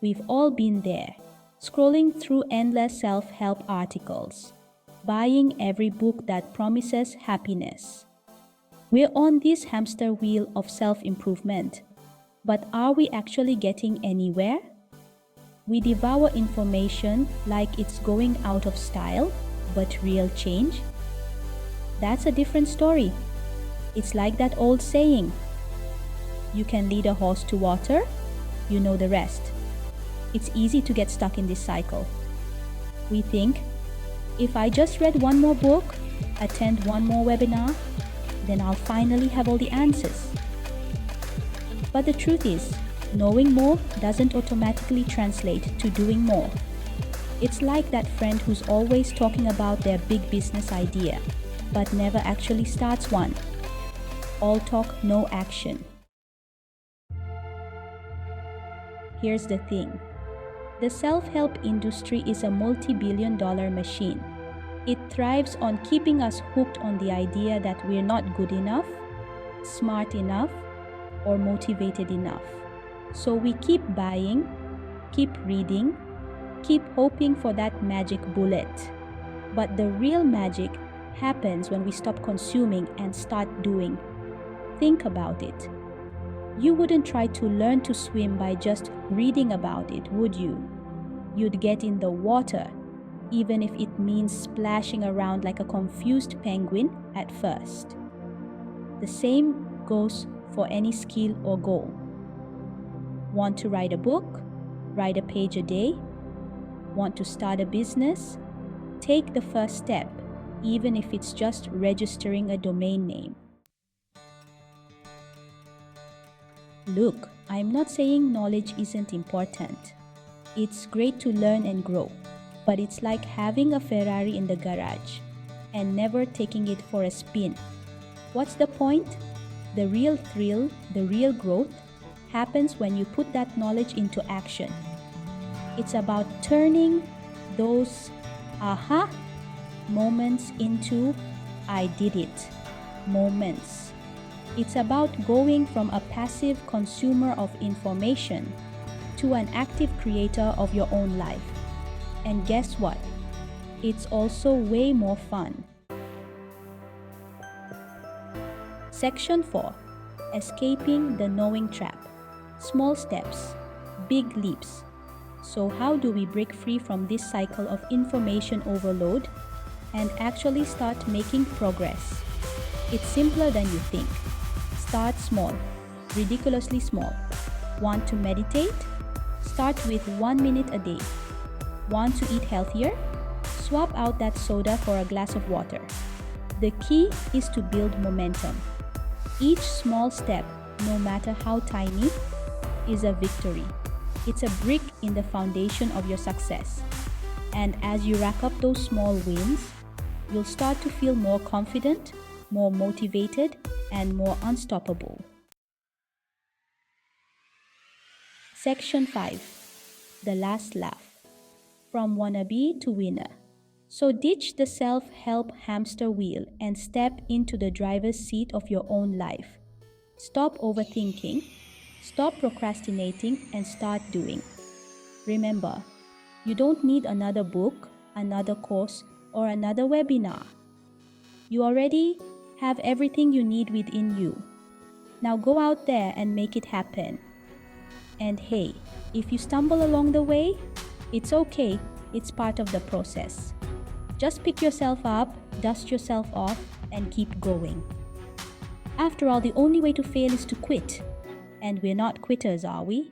We've all been there, scrolling through endless self-help articles, buying every book that promises happiness. We're on this hamster wheel of self-improvement, but are we actually getting anywhere? We devour information like it's going out of style, but real change? That's a different story. It's like that old saying, you can lead a horse to water, you know the rest. It's easy to get stuck in this cycle. We think, if I just read one more book, attend one more webinar, then I'll finally have all the answers. But the truth is, knowing more doesn't automatically translate to doing more. It's like that friend who's always talking about their big business idea, but never actually starts one. All talk, no action. Here's the thing. The self-help industry is a multi-billion-dollar machine. It thrives on keeping us hooked on the idea that we're not good enough, smart enough, or motivated enough. So we keep buying, keep reading, keep hoping for that magic bullet. But the real magic happens when we stop consuming and start doing. Think about it. You wouldn't try to learn to swim by just reading about it, would you? You'd get in the water, even if it means splashing around like a confused penguin at first. The same goes for any skill or goal. Want to write a book? Write a page a day? Want to start a business? Take the first step, even if it's just registering a domain name. Look, I'm not saying knowledge isn't important. It's great to learn and grow, but it's like having a Ferrari in the garage and never taking it for a spin. What's the point? The real thrill, the real growth, happens when you put that knowledge into action. It's about turning those aha moments into I did it moments. It's about going from a passive consumer of information to an active creator of your own life. And guess what? It's also way more fun. Section 4. Escaping the knowing trap. Small steps, big leaps. So how do we break free from this cycle of information overload and actually start making progress? It's simpler than you think. Start small, ridiculously small. Want to meditate? Start with 1 minute a day. Want to eat healthier? Swap out that soda for a glass of water. The key is to build momentum. Each small step, no matter how tiny, is a victory. It's a brick in the foundation of your success. And as you rack up those small wins, you'll start to feel more confident, more motivated, and more unstoppable. Section 5. The Last Laugh. From wannabe to winner. So ditch the self-help hamster wheel and step into the driver's seat of your own life. Stop overthinking, stop procrastinating, and start doing. Remember, you don't need another book, another course, or another webinar. You already have everything you need within you. Now go out there and make it happen. And hey, if you stumble along the way, it's okay. It's part of the process. Just pick yourself up, dust yourself off, and keep going. After all, the only way to fail is to quit. And we're not quitters, are we?